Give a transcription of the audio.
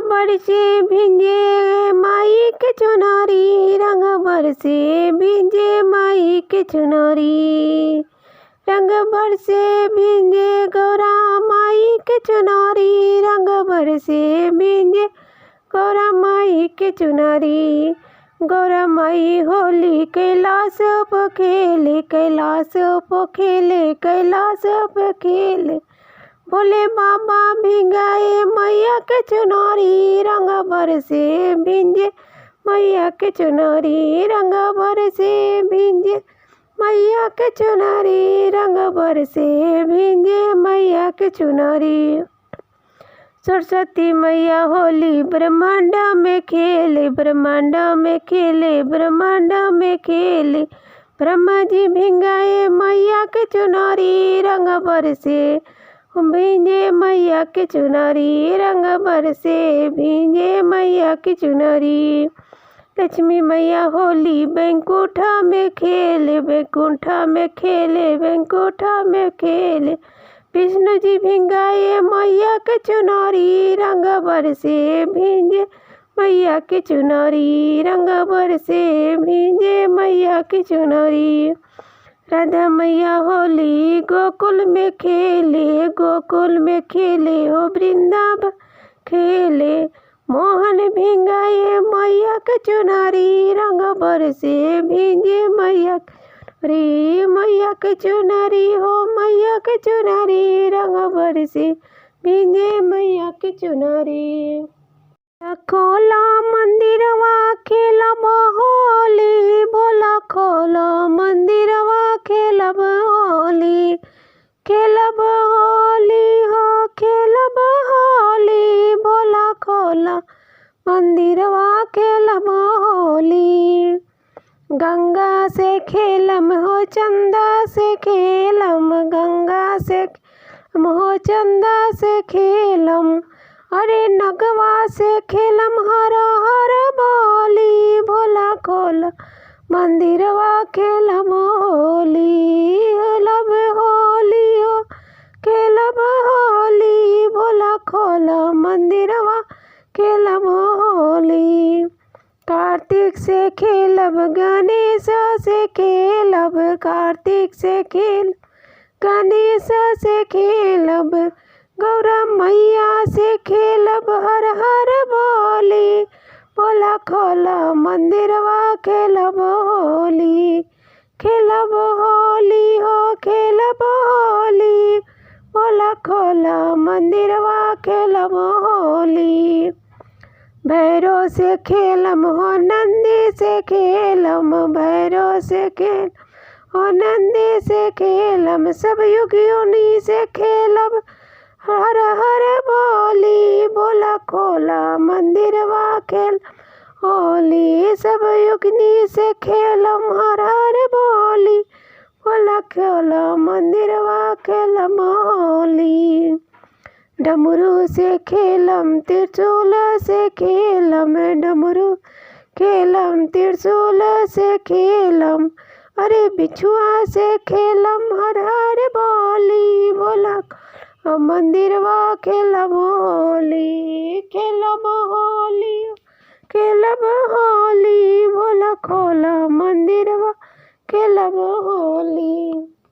बरसे भिंजे माई के चुनरी, रंग बरसे भिंजे माई के चुनरी। रंग बरसे भिंजे गौरा माई के चुनरी, रंग बरसे भिंजे गौरा माई के चुनरी। गौरा माई होली कैलाश पे खेले, कैलाश पे खेले, कैलाश पे खेले। भोले बाबा भिंगाए मैया के चुनरी, रंग बरसे भिंजे मैया के चुनरी। रंग बरसे भिंजे मैया के चुनरी, रंग बरसे भिंजे मैया के चुनरी। सरस्वती मैया होली ब्रह्मांड में खेले, ब्रह्मांड में खेले, ब्रह्मांड में खेले। ब्रह्मा जी भिंगाए मैया के चुनरी, रंग बरसे भिंजे मैया के चुनरी। रंग बरसे भिंजे मैया के चुनरी। लक्ष्मी मैया होली बैकुंठ में खेले, बैकुंठ में खेले, बैकुंठ में खेले। विष्णु जी भिंगाए मैया के चुनरी, रंग बरसे भिंजे मैया के चुनरी। रंग बरसे भिंजे मैया के चुनरी। राधा मैया होली गोकुल में खेले, गोकुल में खेले हो वृंदावन खेले। मोहन भिंगाए मैया के चुनरी, रंग बरसे भिंजे मैया रे मैया के चुनरी हो मैया के चुनरी। रंग बरसे भिंजे मैया के चुनरी। खोला मंदिरवा खेलब होली, बोला खोला मंदिरवा खेलब होली। खेलब होली हो खेलब होली, बोला खोला मंदिरवा खेलब होली। गंगा से खेलम हो चंदा से खेलम, गंगा से हो चंदा से खेलम। अरे नगवा से खेलम हर हर बोली, भोला खोला मंदिरवा खेलब होली। खेलब होली हो खेलब होली, भोला खोला मंदिरवा खेलब होली। कार्तिक से खेलब गणेश से खेलब, कार्तिक से खेल गणेश से खेलब। गौरा मैया से खेलब हर हर बोली, बोला खोला मंदिरवा खेलब होली। खेलब होली हो खेलब होली, बोला खोला मंदिरवा खेलब होली। भैरव से खेलम हो नंदी से खेलम, भैरव से खेल हो नंदी से खेलम। सब युगियों से खेलब हर हर बोली, बोला खोला मंदिरवा खेल होली। सब युगनी से खेलम हर हर बोली, बोला खोला मंदिरवा खेलम होली। डमरू से खेलम त्रिशूल से खेलम, डमरू खेलम त्रिशूल से खेलम। अरे बिछुआ से खेलम हर हर बोली, बोला मंदिरवा खेलब होली। खेलब होली खेलब होली, भोला खोला मंदिरवा खेलब होली।